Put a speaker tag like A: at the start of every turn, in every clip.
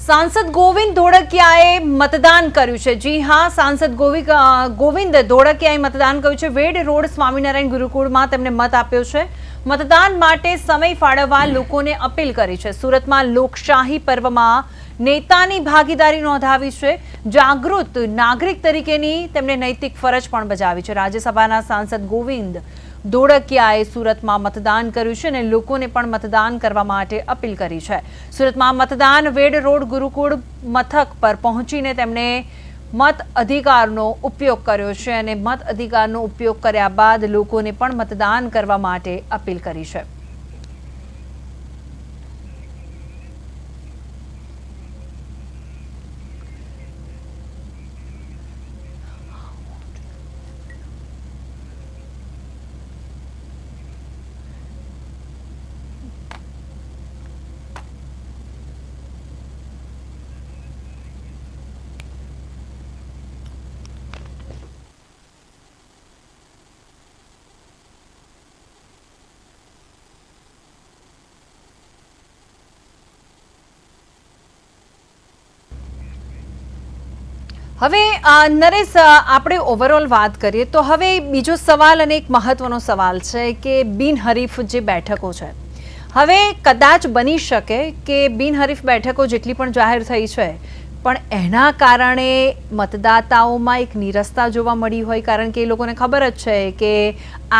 A: सांसद गोविंद धोड़कियाए मतदान कर्યું છે। જી હા, સાંસદ ગોવિંદ ધોળકિયાએ મતદાન કર્યું છે। વેડ રોડ સ્વામિનારાયણ ગુરુકુળમાં તેમને મત આપ્યો છે। મતદાન માટે સમય ફાળવવા લોકોને અપીલ કરી છે। સુરતમાં લોકશાહી પર્વમાં નેતાની ભાગીદારી નોંધાવી છે। જાગૃત નાગરિક તરીકેની તેમણે નૈતિક ફરજ પણ બજાવી છે। રાજ્યસભાના સાંસદ ગોવિંદ ધોળકિયાએ સુરતમાં મતદાન કર્યું છે અને લોકોને પણ મતદાન કરવા માટે અપીલ કરી છે। સુરતમાં મતદાન વેડ રોડ ગુરુકુળ મથક પર પહોંચીને તેમણે મત અધિકારનો ઉપયોગ કર્યો છે અને મત અધિકારનો ઉપયોગ કર્યા બાદ લોકોને પણ મતદાન કરવા માટે અપીલ કરી છે। હવે નરેશ, આપણે ઓવરઓલ વાત કરીએ તો હવે બીજો સવાલ અને એક મહત્વનો સવાલ છે કે બિનહરીફ જે બેઠકો છે, હવે કદાચ બની શકે કે બિનહરીફ બેઠકો જેટલી પણ જાહેર થઈ છે પણ એના કારણે મતદાતાઓમાં એક નિરસતા જોવા મળી હોય, કારણ કે એ લોકોને ખબર જ છે કે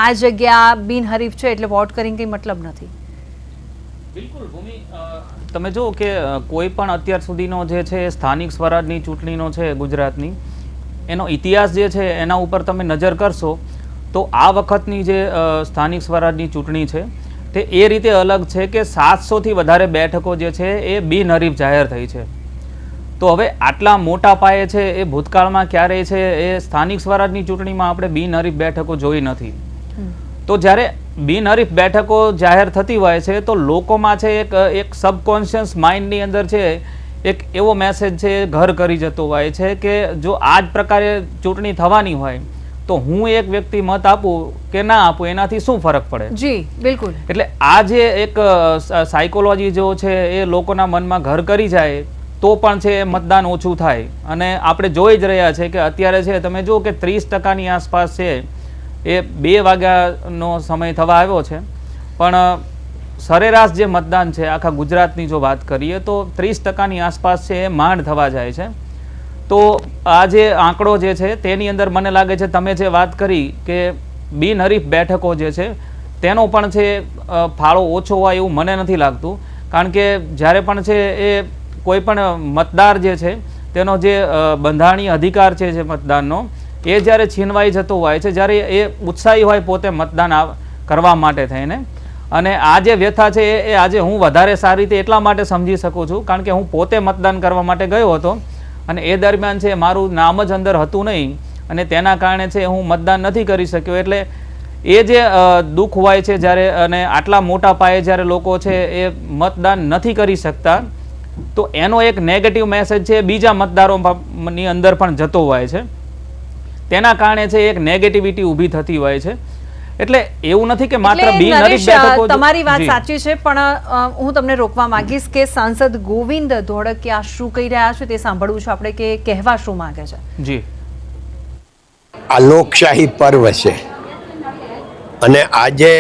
A: આ જગ્યા બિનહરીફ છે એટલે વોટ કરીને કંઈ મતલબ નથી।
B: બિલકુલ ભૂમિ, તમે જો કે કોઈ પણ અત્યાર સુધીનો જે છે સ્થાનિક સ્વરાજની ચૂંટણીનો છે ગુજરાતની, એનો ઇતિહાસ જે છે એના ઉપર તમે નજર કરશો તો આ વખતની જે સ્થાનિક સ્વરાજની ચૂંટણી છે તે એ રીતે અલગ છે કે 700થી વધારે બેઠકો જે છે એ બિનહરીફ જાહેર થઈ છે। તો હવે આટલા મોટા પાયે છે એ ભૂતકાળમાં ક્યારેય છે એ સ્થાનિક સ્વરાજની ચૂંટણીમાં આપણે બિનહરીફ બેઠકો જોઈ નથી। તો જ્યારે બિનહરીફ બેઠકો જાહેર થતી હોય છે તો લોકોમાં છે એક સબકોન્શિયસ માઇન્ડની અંદર છે એક એવો મેસેજ છે ઘર કરી જતો હોય છે કે જો આ જ પ્રકારે ચૂંટણી થવાની હોય તો હું એક વ્યક્તિ મત આપું કે ના આપું એનાથી શું ફરક પડે।
A: જી બિલકુલ,
B: એટલે આ જે એક સાયકોલોજી જો છે એ લોકોના મનમાં ઘર કરી જાય તો પણ છે મતદાન ઓછું થાય। અને આપણે જોઈ જ રહ્યા છે કે અત્યારે છે તમે જુઓ કે 30%ની આસપાસ છે એ 2 વાગ્યાનો સમય થવા આવ્યો છે પણ સરેરાશ જે મતદાન છે આખા ગુજરાતની જો વાત કરીએ તો 30%ની આસપાસ છે એ માંડ થવા જાય છે। તો આ જે આંકડો જે છે તેની અંદર મને લાગે છે તમે જે વાત કરી કે બિનહરીફ બેઠકો જે છે તેનો પણ છે ફાળો ઓછો હોય એવું મને નથી લાગતું, કારણ કે જ્યારે પણ છે એ કોઈ પણ મતદાર જે છે તેનો જે બંધારણીય અધિકાર છે મતદાનનો એ જ્યારે છીનવાઈ જતો હોય છે, જ્યારે એ ઉત્સાહી હોય પોતે મતદાન કરવા માટે થઈને, અને આ જે વ્યથા છે એ આજે હું વધારે સારી રીતે એટલા માટે સમજી શકું છું કારણ કે હું પોતે મતદાન કરવા માટે ગયો હતો અને એ દરમિયાન છે મારું નામ જ અંદર હતું નહીં અને તેના કારણે છે હું મતદાન નથી કરી શક્યો। એટલે એ જે દુઃખ હોય છે જ્યારે, અને આટલા મોટા પાયે જ્યારે લોકો છે એ મતદાન નથી કરી શકતા તો એનો એક નેગેટિવ મેસેજ છે બીજા મતદારોની અંદર પણ જતો હોય છે, તેના કારણે છે એક નેગેટિવિટી ઊભી થતી હોય છે। એટલે એવું નથી કે માત્ર બિનહરીફ બેઠકો।
A: તમારી વાત સાચી છે પણ હું તમને રોકવા માંગીશ કે સાંસદ ગોવિંદ ધોળકિયા શું કહી રહ્યા છે તે સાંભળવું છે આપણે કે કહેવા શું માંગે છે।
B: જી,
C: આ લોકશાહી પર્વ છે અને આજે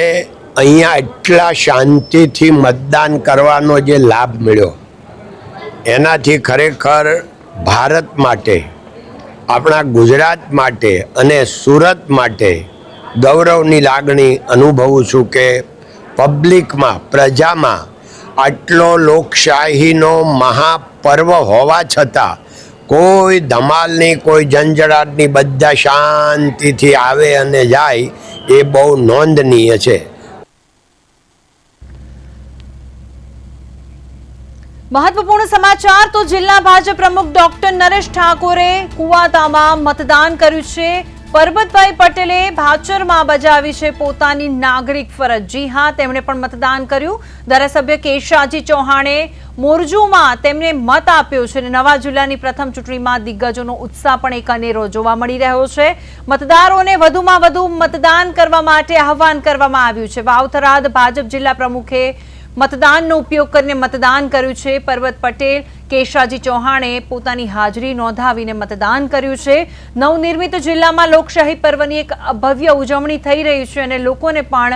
C: અહીંયા એટલા શાંતિથી મતદાન કરવાનો જે લાભ મળ્યો એનાથી ખરેખર ભારત માટે, આપણા ગુજરાત માટે અને સુરત માટે ગૌરવની લાગણી અનુભવું છું કે પબ્લિકમાં, પ્રજામાં આટલો લોકશાહીનો મહાપર્વ હોવા છતાં કોઈ ધમાલની, કોઈ ઝંઝડાટની, બધા શાંતિથી આવે અને જાય એ બહુ નોંધનીય છે।
A: મહત્વપૂર્ણ સમાચાર, તો જિલ્લા ભાજપ પ્રમુખ ડોક્ટર નરેશ ઠાકોરે કુવાતામાં મતદાન કર્યું છે। પરબતભાઈ પટેલે ભાચરમાં બજાવી છે પોતાની નાગરિક ફરજ। જી હા, તેમણે પણ મતદાન કર્યું। ધારાસભ્ય કેશાજી ચૌહાણે મોરજુમાં તેમને મત આપ્યો છે અને નવા જિલ્લાની પ્રથમ ચૂંટણીમાં દિગ્ગજોનો ઉત્સાહ પણ એક અનેરો જોવા મળી રહ્યો છે। મતદારોને વધુમાં વધુ મતદાન કરવા માટે આહવાન કરવામાં આવ્યું છે। વાવ-થરાદ ભાજપ જિલ્લા પ્રમુખે मतदान નો ઉપયોગ કરીને મતદાન કર્યું છે। પરબત પટેલ કેશાજી ચૌહાણે પોતાની હાજરી નોંધાવીને મતદાન કર્યું છે. નવનિર્મિત જિલ્લામાં લોકશાહી પર્વની એક ભવ્ય ઉજવણી થઈ રહી છે અને લોકોને પણ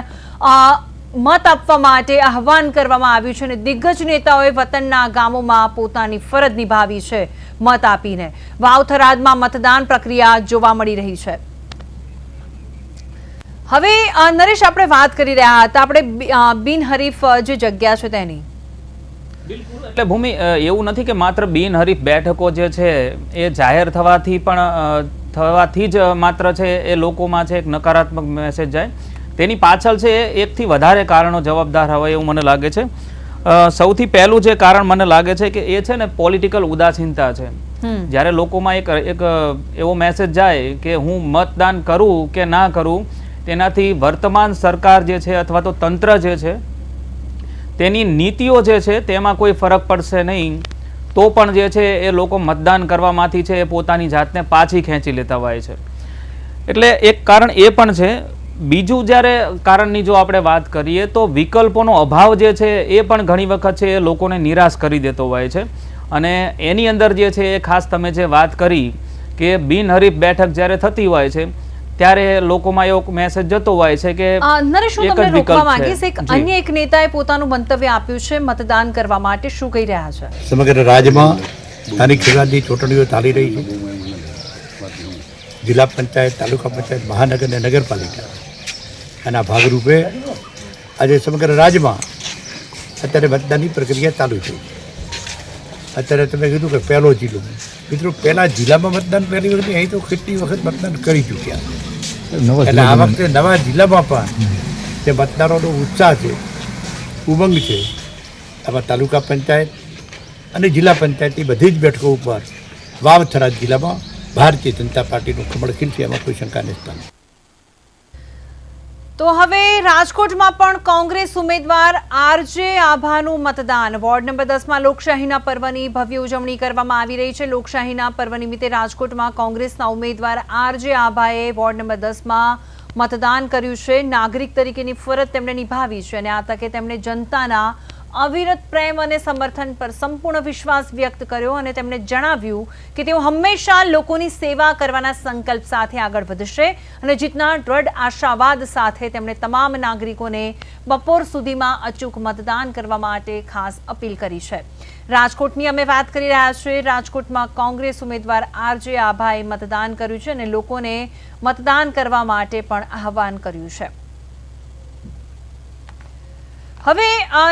A: મત આપવા માટે આહવાન કરવામાં આવ્યું છે અને દિગ્ગજ નેતાઓએ વતનના ગામોમાં પોતાની ફરજ નિભાવી છે. મત આપીને વાવ-થરાદમાં મતદાન પ્રક્રિયા જોવા મળી રહી છે. હવે નરેશ, આપણે વાત કરી રહ્યા હતા આપણે બિનહરીફ જે જગ્યા છે તેની.
B: બિલકુલ, એટલે ભૂમિ એવું નથી કે માત્ર બિનહરીફ બેઠકો જે છે એ જાહેર થવાથી જ માત્ર છે એ લોકોમાં છે એક નકારાત્મક મેસેજ જાય. તેની પાછળ છે એકથી વધારે કારણો જવાબદાર હોય એવું મને લાગે છે. સૌથી પહેલું જે કારણ મને લાગે છે કે એ છે ને પોલિટિકલ ઉદાસીનતા છે. જ્યારે લોકોમાં એક એવો મેસેજ જાય કે હું મતદાન કરું કે ના કરું, તેનાથી વર્તમાન સરકાર જે છે અથવા તો તંત્ર જે છે તેની નીતિઓ જે છે તેમાં કોઈ ફરક પડશે નહીં, તો પણ જે છે એ લોકો મતદાન કરવામાંથી છે એ પોતાની જાતને પાછી ખેંચી લેતા હોય છે. એટલે એક કારણ એ પણ છે. બીજું જ્યારે કારણની જો આપણે વાત કરીએ તો વિકલ્પોનો અભાવ જે છે એ પણ ઘણી વખત છે એ લોકોને નિરાશ કરી દેતો હોય છે. અને એની અંદર જે છે એ ખાસ તમે જે વાત કરી કે બિનહરીફ બેઠક જ્યારે થતી હોય છે ત્યારે લોકોમાં એવો મેસેજ જતો હોય છે કે
A: નરેશ, હું તમને રોકવા માંગીશ. અન્ય એક નેતાએ પોતાનું મંતવ્ય આપ્યું છે મતદાન કરવા માટે. શું કહી રહ્યા છે?
D: સમગ્ર રાજ્યમાં સ્થાનિક સ્વરાજની ચૂંટણીઓ ચાલી રહી છે. જિલ્લા પંચાયત, તાલુકા પંચાયત, મહાનગર અને નગરપાલિકા. આના ભાગરૂપે આજે સમગ્ર રાજ્યમાં અત્યારે મતદાનની પ્રક્રિયા ચાલુ છે. અત્યારે તમે કીધું કે પહેલો જિલ્લો, મિત્રો પહેલા જિલ્લામાં મતદાન પહેલી વખત અહીં તો કેટલી વખત મતદાન કરી ચૂક્યા. એટલે આ વખતે નવા જિલ્લામાં પણ જે મતદારોનો ઉત્સાહ છે, ઉમંગ છે, આમાં તાલુકા પંચાયત અને જિલ્લા પંચાયતની બધી જ બેઠકો ઉપર વાવ-થરાદ જિલ્લામાં ભારતીય જનતા પાર્ટીનું કમળ ખીલશે, એમાં કોઈ શંકા નથી.
A: તો હવે રાજકોટમાં પણ કોંગ્રેસ ઉમેદવાર આરજે આભાનું મતદાન. વોર્ડ નંબર 10માં લોકશાહીના પર્વની ભવ્ય ઉજવણી કરવામાં આવી રહી છે. લોકશાહીના પર્વ નિમિત્તે રાજકોટમાં કોંગ્રેસના ઉમેદવાર આરજે આભાએ વોર્ડ નંબર 10માં મતદાન કર્યું છે. નાગરિક તરીકેની ફરજ તેમણે નિભાવી છે અને આ તકે તેમણે જનતાના અવિરત પ્રેમ અને સમર્થન પર સંપૂર્ણ વિશ્વાસ વ્યક્ત કર્યો અને તેમણે જણાવ્યું કે તેઓ હંમેશા લોકોની સેવા કરવાના સંકલ્પ સાથે આગળ વધશે અને જીતના દ્રઢ આશાવાદ સાથે તેમણે તમામ નાગરિકોને બપોર સુધીમાં અચૂક મતદાન કરવા માટે ખાસ અપીલ કરી છે. રાજકોટની અમે વાત કરી રહ્યા છીએ. રાજકોટમાં કોંગ્રેસ ઉમેદવાર આરજે આભાએ મતદાન કર્યું છે અને લોકોને મતદાન કરવા માટે પણ આહવાન કર્યું છે. હવે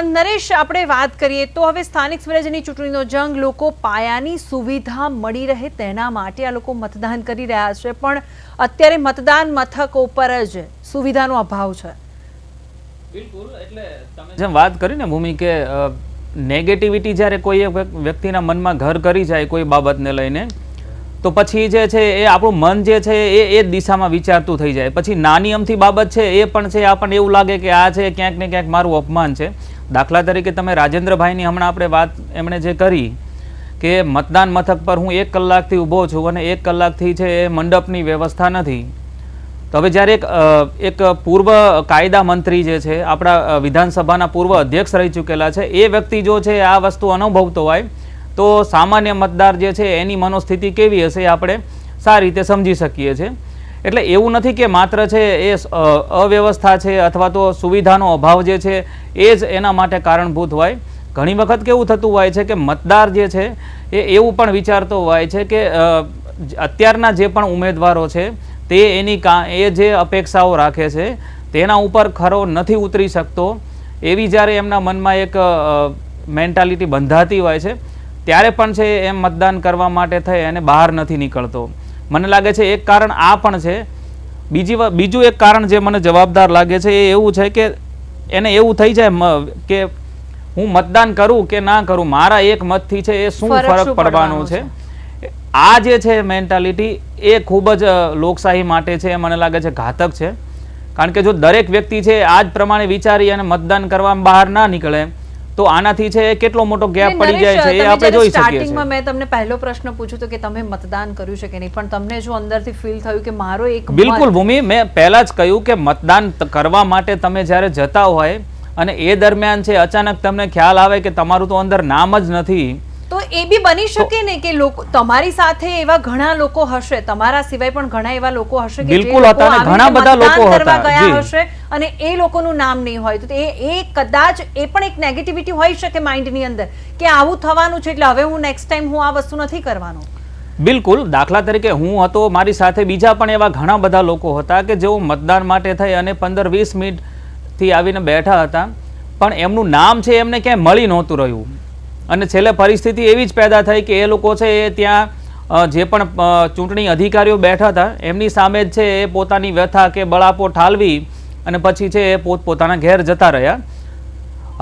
A: નરેશ, આપણે વાત કરીએ તો હવે સ્થાનિક સ્વરાજ્યની ચૂંટણીનો જંગ, લોકો પાયાની સુવિધા મળી રહે તેના માટે આ લોકો મતદાન કરી રહ્યા છે, પણ અત્યારે મતદાન મથકો પર જ સુવિધાનો અભાવ છે.
B: બિલકુલ, એટલે તમે જેમ વાત કરી ને ભૂમિ કે નેગેટિવિટી જ્યારે કોઈ વ્યક્તિના મનમાં ઘર કરી જાય કોઈ બાબતને લઈને, તો પછી જે છે એ આપણું મન જે છે એ દિશામાં વિચારતું થઈ જાય. પછી નાની અમથી બાબત છે એ પણ છે આપણને એવું લાગે કે આ છે ક્યાંક ને ક્યાંક મારું અપમાન છે. દાખલા તરીકે તમે રાજેન્દ્રભાઈની હમણાં આપણે વાત એમણે જે કરી કે મતદાન મથક પર હું 1 કલાકથી ઊભો છું અને 1 કલાકથી છે એ મંડપની વ્યવસ્થા નથી. તો હવે જ્યારે એક પૂર્વ કાયદા મંત્રી જે છે, આપણા વિધાનસભાના પૂર્વ અધ્યક્ષ રહી ચૂકેલા છે, એ વ્યક્તિ જો છે આ વસ્તુ અનુભવતો હોય તો સામાન્ય મતદાર જે છે એની મનોસ્થિતિ કેવી હશે આપણે સારી રીતે સમજી શકીએ છીએ. એટલે એવું નથી કે માત્ર છે એ અવ્યવસ્થા છે અથવા તો સુવિધાનો અભાવ જે છે એ જ એના માટે કારણભૂત હોય. ઘણી વખત કેવું થતું હોય છે કે મતદાર જે છે એ એવું પણ વિચારતો હોય છે કે અત્યારના જે પણ ઉમેદવારો છે તે એ જે અપેક્ષાઓ રાખે છે તેના ઉપર ખરો નથી ઉતરી શકતો, એવી જ્યારે એમના મનમાં એક મેન્ટાલિટી બંધાતી હોય છે ત્યારે પણ છે એમ મતદાન કરવા માટે થઈ અને બહાર નથી નીકળતો. મને લાગે છે એક કારણ આ પણ છે. બીજું એક કારણ જે મને જવાબદાર લાગે છે એ એવું છે કે એને એવું થઈ જાય કે હું મતદાન કરું કે ના કરું, મારા એક મતથી છે એ શું ફરક પડવાનો છે. આ જે છે મેન્ટાલિટી એ ખૂબ જ લોકશાહી માટે છે મને લાગે છે ઘાતક છે. કારણ કે જો દરેક વ્યક્તિ છે આ જ પ્રમાણે વિચારી અને મતદાન કરવામાં બહાર ના નીકળે તો આનાથી છે કેટલો મોટો ગેપ પડી જાય છે એ આપણે જોઈ શકીએ છીએ.
A: સ્ટાર્ટિંગમાં મેં તમને પહેલો પ્રશ્ન પૂછ્યો તો કે તમે મતદાન કર્યું છે કે નહીં, પણ તમને જો અંદરથી ફીલ થયું કે મારો એક
B: બિલકુલ ભૂમિ, મેં પહેલા જ કહ્યું કે મતદાન કરવા માટે તમે જ્યારે જતા હોય અને એ દરમિયાન છે અચાનક તમને ખ્યાલ આવે કે તમારું તો અંદર નામ જ નથી,
A: તો એ બી બની શકે ને કે લોકો તમારી સાથે એવા ઘણા લોકો હશે, તમારા સિવાય પણ ઘણા એવા લોકો હશે કે જે
B: બિલકુલ
A: લોકો
B: હતા ને,
A: આવી
B: ઘણા
A: રીતે
B: બધા લોકો
A: મતદાન કરવા
B: હતા.
A: ગયા
B: જી.
A: હશે અને એ લોકોનું નામ નહીં હોય તો એ કદાચ એ પણ એક નેગેટિવિટી હોઈ શકે માઇન્ડની અંદર કે આવું થવાનું છે એટલે હવે હું નેક્સ્ટ ટાઈમ હું આ વસ્તુ નથી કરવાનો.
B: બિલકુલ. દાખલા તરીકે હું હતો, મારી સાથે બીજા પણ એવા ઘણા બધા લોકો હતા કે જેઓ મતદાન માટે થઈ અને 15-20 મિનિટથી આવીને બેઠા હતા, પણ એમનું નામ છે એમને ક્યાંય મળી નહોતું રહ્યું. અને છેલ્લે પરિસ્થિતિ એવી જ પેદા થઈ કે એ લોકો છે એ ત્યાં જે પણ ચૂંટણી અધિકારીઓ બેઠા હતા એમની સામે જ છે એ પોતાની વ્યથા કે બળાપો ઠાલવી અને પછી છે એ પોતાના ઘેર જતા રહ્યા.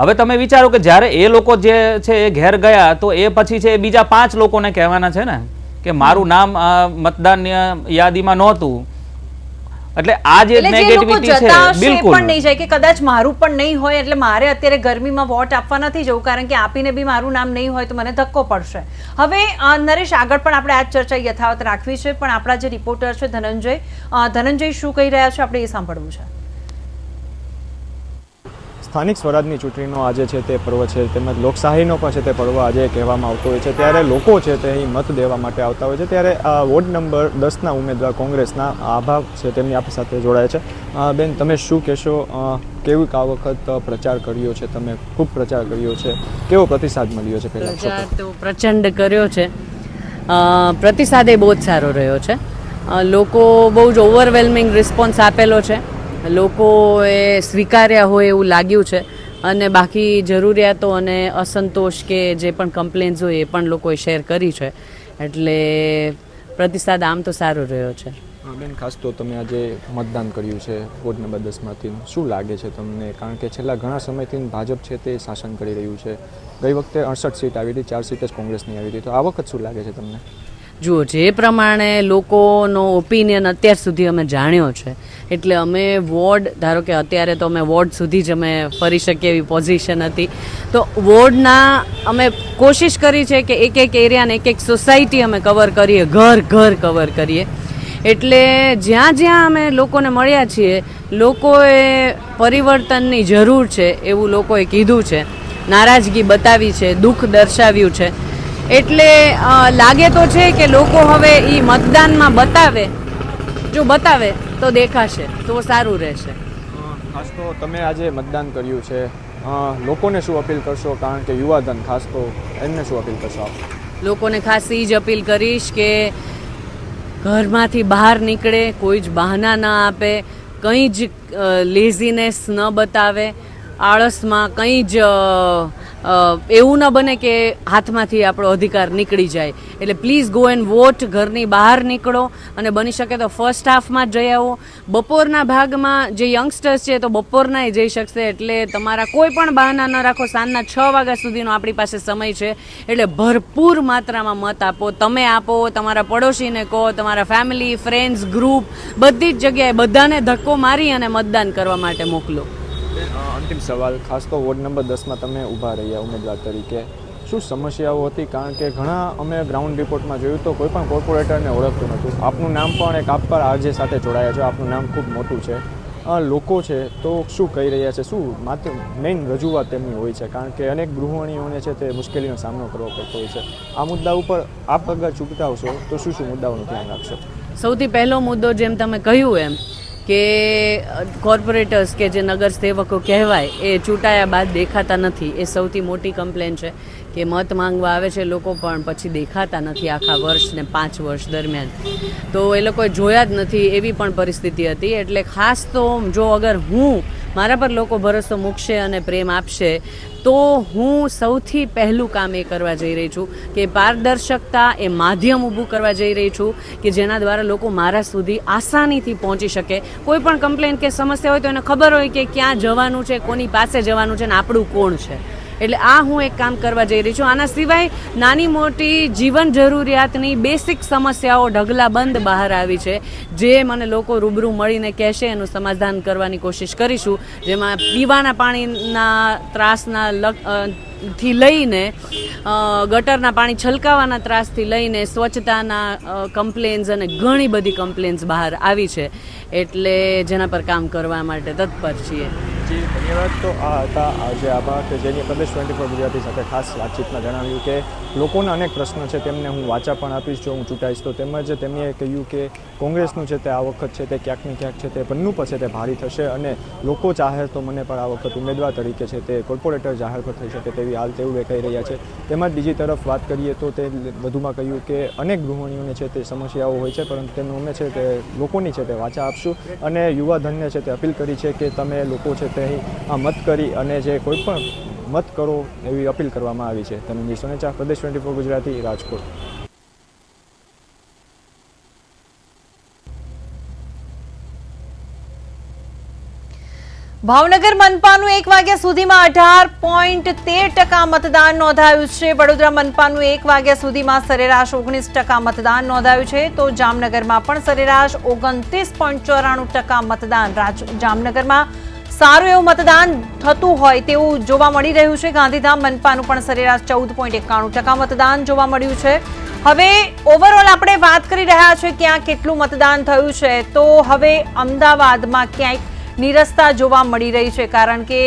B: હવે તમે વિચારો કે જ્યારે એ લોકો જે છે એ ઘેર ગયા તો એ પછી છે એ બીજા 5 લોકોને કહેવાના છે ને કે મારું નામ મતદાન યાદીમાં નહોતું. એટલે આ જે
A: એટલે જે લોકો
B: નેગેટિવિટી છે,
A: જતા હશે એ
B: બિલકુલ
A: પણ નહીં જાય કે કદાચ મારું પણ નહીં હોય એટલે મારે અત્યારે ગરમીમાં વોટ આપવા નથી જવું કારણ કે આપીને બી મારું નામ નહીં હોય તો મને ધક્કો પડશે. હવે નરેશ, આગળ પણ આપણે આ જ ચર્ચા યથાવત રાખવી છે, પણ આપણા જે રિપોર્ટર છે ધનંજય શું કહી રહ્યા છે આપણે એ સાંભળવું છે.
E: સ્થાનિક સ્વરાજની ચૂંટણીનો આજે છે તે પર્વ છે, તેમજ લોકશાહીનો પણ છે તે પર્વ આજે કહેવામાં આવતો હોય છે. ત્યારે લોકો છે તે અહીં મત દેવા માટે આવતા હોય છે. ત્યારે વોર્ડ નંબર 10ના ઉમેદવાર કોંગ્રેસના આભા છે તેમની આપણી સાથે જોડાય છે. બેન, તમે શું કહેશો? કેવી આ વખત પ્રચાર કર્યો છે તમે? ખૂબ પ્રચાર કર્યો છે, કેવો પ્રતિસાદ મળ્યો છે? પહેલા
F: પ્રચાર તો પ્રચંડ કર્યો છે. પ્રતિસાદ એ બહુ જ સારો રહ્યો છે. લોકો બહુ જ ઓવરવેલ્મિંગ રિસ્પોન્સ આપેલો છે. લોકોએ સ્વીકાર્યા હોય એવું લાગ્યું છે અને બાકી જરૂરિયાતો અને અસંતોષ કે જે પણ કમ્પ્લેન્સ હોય એ પણ લોકોએ શેર કરી છે. એટલે પ્રતિસાદ આમ તો સારો રહ્યો છે.
E: બેન, ખાસ તો તમે આજે મતદાન કર્યું છે વોર્ડ નંબર 10માંથી, શું લાગે છે તમને? કારણ કે છેલ્લા ઘણા સમયથી ભાજપ છે તે શાસન કરી રહ્યું છે. ગઈ વખતે 68 સીટ આવી હતી, 4 સીટ જ કોંગ્રેસની આવી હતી. તો આ વખત શું લાગે છે તમને?
F: જુઓ, જે પ્રમાણે લોકોનો ઓપિનિયન અત્યાર સુધી અમે જાણ્યો છે એટલે અમે વોર્ડ, ધારો કે અત્યારે તો અમે વોર્ડ સુધી જ અમે ફરી શકીએ એવી પોઝિશન હતી, તો વોર્ડના અમે કોશિશ કરી છે કે એક એરિયાને એક સોસાયટી અમે કવર કરીએ, ઘર કવર કરીએ. એટલે જ્યાં જ્યાં અમે લોકોને મળ્યા છીએ લોકોએ પરિવર્તનની જરૂર છે એવું લોકોએ કીધું છે, નારાજગી બતાવી છે, દુઃખ દર્શાવ્યું છે. એટલે લાગે તો છે કે લોકો હવે એ મતદાનમાં બતાવે તો દેખાશે તો સારું રહેશે.
E: ખાસ તો તમે આજે મતદાન કર્યું છે, લોકોને શું અપીલ કરશો? કારણ કે યુવાધન ખાસ તો એમને શું અપીલ કરશો આપ?
F: લોકોને ખાસ એ જ અપીલ કરીશ કે ઘરમાંથી બહાર નીકળે, કોઈ જ બહાના ન આપે, કંઈ જ લેઝીનેસ ન બતાવે, આળસમાં કંઈ જ એવું ન બને કે હાથમાંથી આપણો અધિકાર નીકળી જાય. એટલે પ્લીઝ ગો એન્ડ વોટ. ઘરની બહાર નીકળો અને બની શકે તો ફર્સ્ટ હાફમાં જ જઈ આવો. બપોરના ભાગમાં જે યંગસ્ટર્સ છે તો બપોરનાય જઈ શકશે. એટલે તમારા કોઈ પણ બહાના ન રાખો. સાંજના 6 વાગ્યા સુધીનો આપણી પાસે સમય છે. એટલે ભરપૂર માત્રામાં મત આપો. તમે આપો, તમારા પડોશીને કહો, તમારા ફેમિલી, ફ્રેન્ડ્સ, ગ્રુપ, બધી જ જગ્યાએ બધાને ધક્કો મારી અને મતદાન કરવા માટે મોકલો.
E: અંતિમ સવાલ, ખાસ તો વોર્ડ નંબર 10માં તમે ઊભા રહ્યા ઉમેદવાર તરીકે, શું સમસ્યાઓ હતી? કારણ કે ઘણા અમે ગ્રાઉન્ડ રિપોર્ટમાં જોયું તો કોઈ પણ કોર્પોરેટરને ઓળખતું નહોતું. આપનું નામ પણ એક આપ પર આરજે સાથે જોડાયા છે, આપનું નામ ખૂબ મોટું છે. લોકો છે તો શું કહી રહ્યા છે? શું માત્ર મેઇન રજૂઆત તેમની હોય છે? કારણ કે અનેક ગૃહિણીઓને છે તે મુશ્કેલીનો સામનો કરવો પડતો હોય છે. આ મુદ્દા ઉપર આપ અગર ચૂંટાવશો તો શું મુદ્દાઓનું ધ્યાન રાખશો?
F: સૌથી પહેલો મુદ્દો, જેમ તમે કહ્યું એમ, કે કોર્પોરેટર્સ કે જે નગર સેવકો કહેવાય એ ચૂંટાયા બાદ દેખાતા નથી. એ સૌથી મોટી કમ્પ્લેન છે કે મત માંગવા આવે છે લોકો પણ પછી દેખાતા નથી આખા વર્ષ ને 5 વર્ષ દરમિયાન. તો એ લોકોએ જોયા જ નથી એવી પણ પરિસ્થિતિ હતી. એટલે ખાસ તો જો અગર મારા પર લોકો ભરોસો મૂકશે અને પ્રેમ આપશે તો હું સૌથી પહેલું કામ એ કરવા જઈ રહી છું કે પારદર્શકતા એ માધ્યમ ઊભું કરવા જઈ રહી છું કે જેના દ્વારા લોકો મારા સુધી આસાનીથી પહોંચી શકે. કોઈ પણ કમ્પ્લેન કે સમસ્યા હોય તો એને ખબર હોય કે ક્યાં જવાનું છે, કોની પાસે જવાનું છે ને આપણું કોણ છે. એટલે આ હું એક કામ કરવા જઈ રહી છું. આના સિવાય નાની મોટી જીવન જરૂરિયાતની બેસિક સમસ્યાઓ ઢગલાબંધ બહાર આવી છે જે મને લોકો રૂબરૂ મળીને કહેશે એનું સમાધાન કરવાની કોશિશ કરીશું. જેમાં પીવાના પાણીના ત્રાસના થી લઈને ગટરના પાણી છલકાવાના ત્રાસથી લઈને સ્વચ્છતાના કમ્પ્લેન્સ અને ઘણી બધી કમ્પ્લેન્સ બહાર આવી છે. એટલે જેના પર કામ કરવા માટે તત્પર છીએ.
E: જી ધન્યવાદ. તો આ હતા આજે આભાર કે જેની પ્રદેશ 24 ગુજરાતી સાથે ખાસ વાતચીતમાં જણાવ્યું કે લોકોના અનેક પ્રશ્નો છે તેમને હું વાચા પણ આપીશ જો હું ચૂંટાઈશ તો. તેમજ તેમણે કહ્યું કે કોંગ્રેસનું છે તે આ વખત છે તે ક્યાંક ને ક્યાંક છે તે પન્નું પર છે તે ભારી થશે અને લોકો ચાહે તો મને પણ આ વખત ઉમેદવાર તરીકે છે તે કોર્પોરેટર જાહેર પર થઈ શકે તેવી હાલ તેવું કહી રહ્યા છે. તેમજ બીજી તરફ વાત કરીએ તો તે વધુમાં કહ્યું કે અનેક ગૃહિણીઓને છે તે સમસ્યાઓ હોય છે પરંતુ તેનું અમે છે તે લોકોની છે તે વાચા આપશું અને યુવા ધનને છે તે અપીલ કરી છે કે તમે લોકો છે તે આ મત કરી અને જે કોઈ પણ મત કરો એવી અપીલ કરવામાં આવી છે. ધનંજય સોનેચા, પ્રદેશ 24 ગુજરાતી, રાજકોટ.
A: ભાવનગર મનપાનું 1 વાગ્યા સુધીમાં 18.13% મતદાન નોંધાયું છે. વડોદરા મનપાનું 1 વાગ્યા સુધીમાં સરેરાશ 19% મતદાન નોંધાયું છે. તો જામનગરમાં પણ સરેરાશ 29.94% મતદાન. જામનગરમાં સારું એવું મતદાન થતું હોય તેવું જોવા મળી રહ્યું છે. ગાંધીધામ મનપાનું પણ સરેરાશ 14.91% મતદાન જોવા મળ્યું છે. હવે ઓવરઓલ આપણે વાત કરી રહ્યા છીએ ક્યાં કેટલું મતદાન થયું છે. તો હવે અમદાવાદમાં ક્યાંક નિરસતા જોવા મળી રહી છે કારણ કે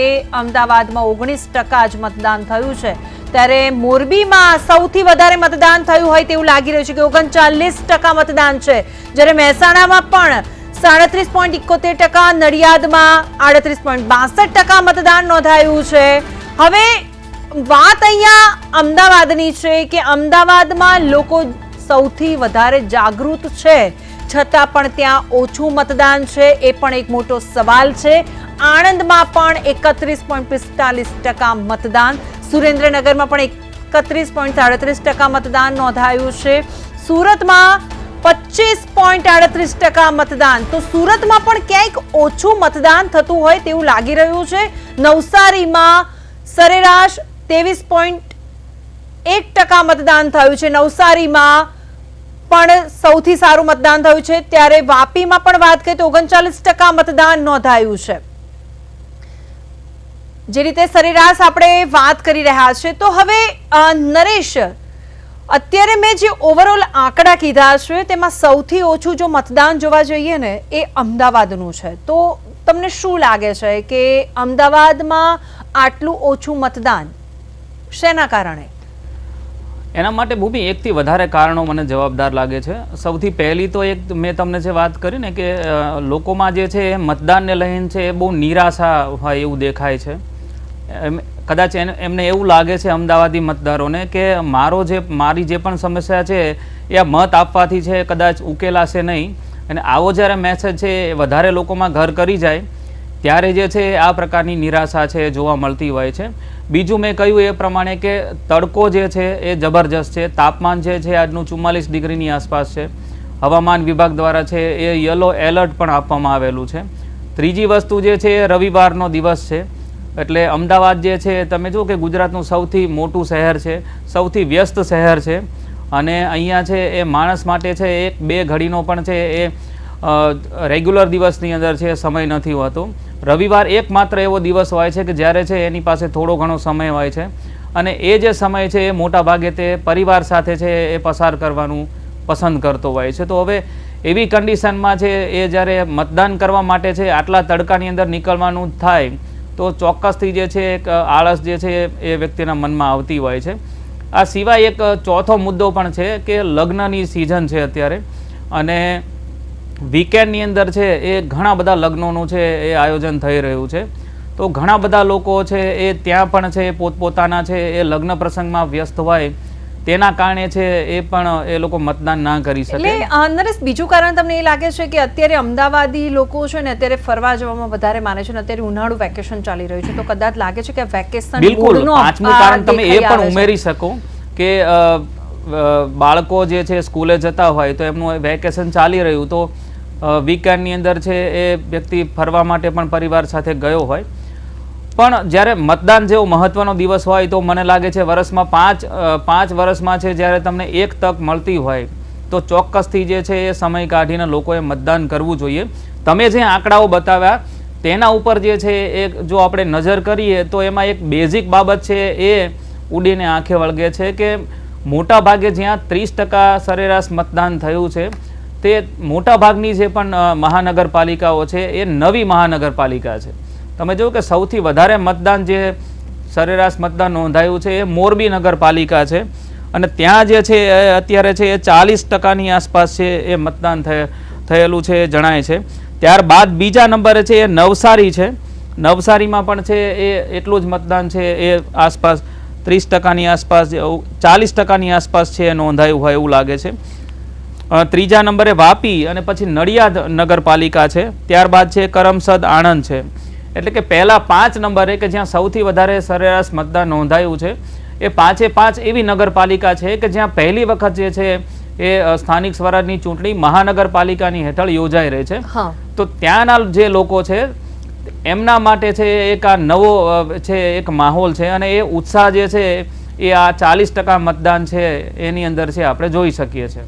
A: અમદાવાદમાં 19% જ મતદાન થયું છે. ત્યારે મોરબીમાં સૌથી વધારે મતદાન થયું હોય તેવું લાગી રહ્યું છે કે 39% મતદાન છે. જ્યારે મહેસાણામાં પણ 37.71%, નડિયાદમાં 38.62% મતદાન નોંધાયું છે. હવે વાત અહીંયા અમદાવાદની છે કે અમદાવાદમાં લોકો સૌથી વધારે જાગૃત છે છતાં પણ ત્યાં ઓછું મતદાન છે એ પણ એક મોટો સવાલ છે. આણંદમાં પણ 31.45% મતદાન, સુરેન્દ્રનગરમાં પણ 31.37% મતદાન નોંધાયું છે. સુરતમાં 25.38% મતદાન. તો સુરતમાં પણ ક્યાંક ઓછું મતદાન થતું હોય તેવું લાગી રહ્યું છે. નવસારીમાં સરેરાશ 23.1% મતદાન થયું છે. નવસારીમાં પણ સૌથી સારું મતદાન થયું છે. ત્યારે વાપીમાં પણ વાત કરીએ તો 39% મતદાન નોંધાયું છે. જે રીતે સરેરાશ આપણે વાત કરી રહ્યા છે. તો હવે નરેશ, અત્યારે મેં જે ઓવરઓલ આંકડા કીધા છે તેમાં સૌથી ઓછું જો મતદાન જોવા જઈએ ને એ અમદાવાદનું છે. તો તમને શું લાગે છે કે અમદાવાદમાં આટલું ઓછું મતદાન શેના કારણે?
B: એના માટે ભૂમિ એકથી વધારે કારણો મને જવાબદાર લાગે છે. સૌથી પહેલી તો એક મેં તમને જે વાત કરી ને કે લોકોમાં જે છે મતદાનને લઈને છે એ બહુ નિરાશા હોય એવું દેખાય છે. કદાચ એમને એવું લાગે છે અમદાવાદી મતદારોને કે મારી જે પણ સમસ્યા છે એ આ મત આપવાથી છે કદાચ ઉકેલાશે નહીં. અને આવો જ્યારે મેસેજ છે એ વધારે લોકોમાં ઘર કરી જાય ત્યારે જે છે આ પ્રકારની નિરાશા છે જોવા મળતી હોય છે. બીજું મેં કહ્યું એ પ્રમાણે કે તડકો જે છે એ જબરજસ્ત છે. તાપમાન જે છે આજનું 44 ડિગ્રીની આસપાસ છે. હવામાન વિભાગ દ્વારા છે એ યલો એલર્ટ પણ આપવામાં આવેલું છે. ત્રીજી વસ્તુ જે છે એ રવિવારનો દિવસ છે એટલે અમદાવાદ જે છે તમે જુઓ કે ગુજરાતનું સૌથી મોટું શહેર છે, સૌથી વ્યસ્ત શહેર છે અને અહીંયા છે એ માણસ માટે છે 1-2 ઘડીનો પણ છે એ રેગ્યુલર દિવસની અંદર છે સમય નથી હોતો. રવિવાર એકમાત્ર એવો દિવસ હોય છે કે જ્યારે છે એની પાસે થોડો ઘણો સમય હોય છે અને એ જે સમય છે એ મોટા ભાગે તે પરિવાર સાથે છે એ પસાર કરવાનું પસંદ કરતો હોય છે. તો હવે એવી કન્ડિશનમાં છે એ જ્યારે મતદાન કરવા માટે છે આટલા તડકાની અંદર નીકળવાનું થાય તો ચોક્કસથી જે છે એક આળસ જે છે એ વ્યક્તિના મનમાં આવતી હોય છે. આ સિવાય એક ચોથો મુદ્દો પણ છે કે લગ્નની સિઝન છે અત્યારે અને વીકેન્ડની અંદર છે એ ઘણા બધા લગ્નોનું છે એ આયોજન થઈ રહ્યું છે. તો ઘણા બધા લોકો છે એ ત્યાં પણ છે પોતપોતાના છે એ લગ્ન પ્રસંગમાં વ્યસ્ત હોય તેના કારણે છે એ પણ એ લોકો મતદાન ના કરી શકે.
A: એટલે નરેશ, બીજું કારણ તમને એ લાગે છે કે અત્યારે અમદાવાદી લોકો છે ને અત્યારે ફરવા જવામાં વધારે માને છે ને અત્યારે ઉનાળુ વેકેશન ચાલી રહ્યું છે તો કદાચ લાગે છે કે વેકેશન
B: બિલકુલ પાંચમું કારણ તમે એ પણ ઉમેરી શકો કે બાળકો જે છે સ્કૂલે જતા હોય તો એમનું વેકેશન ચાલી રહ્યું તો વીકેન્ડની અંદર છે એ વ્યક્તિ ફરવા માટે પણ પરિવાર સાથે ગયો હોય. પણ જ્યારે મતદાન જેવો મહત્વનો દિવસ હોય તો મને લાગે છે વર્ષમાં પાંચ વર્ષમાં છે જ્યારે તમને એક તક મળતી હોય તો ચોક્કસથી જે છે એ સમય કાઢીને લોકોએ મતદાન કરવું જોઈએ. તમે જે આંકડાઓ બતાવ્યા તેના ઉપર જે છે એ જો આપણે નજર કરીએ તો એમાં એક બેઝિક બાબત છે એ ઉડીને આંખે વળગે છે કે મોટા ભાગે જ્યાં 30% સરેરાશ મતદાન થયું છે તે મોટા ભાગની જે પણ મહાનગરપાલિકાઓ છે એ નવી મહાનગરપાલિકા છે. તમે જુઓ કે સૌથી વધારે મતદાન જે સરેરાશ મતદાન નોંધાયું છે એ મોરબી નગરપાલિકા છે અને ત્યાં જે છે અત્યારે છે એ 40% આસપાસ છે એ મતદાન થયેલું છે એ જણાય છે. ત્યારબાદ બીજા નંબરે છે એ નવસારી છે. નવસારીમાં પણ છે એ એટલું જ મતદાન છે એ આસપાસ 30% આસપાસ 40% આસપાસ છે એ નોંધાયું હોય એવું લાગે છે. ત્રીજા નંબરે વાપી અને પછી નડિયાદ નગરપાલિકા છે. ત્યારબાદ છે કરમસદ આણંદ છે. એટલે કે પહેલા 5 નંબરે કે જ્યાં સૌથી વધારે સરેરાશ મતદાન નોંધાયું છે એ 5 એવી નગરપાલિકા છે કે જ્યાં પહેલી વખત જે છે એ સ્થાનિક સ્વરાજની ચૂંટણી મહાનગરપાલિકાની હેઠળ યોજાઈ રહી છે. તો ત્યાંના જે લોકો છે એમના માટે છે એક આ નવો છે એક માહોલ છે અને એ ઉત્સાહ જે છે એ આ 40% મતદાન છે એની અંદર છે આપણે જોઈ શકીએ છીએ.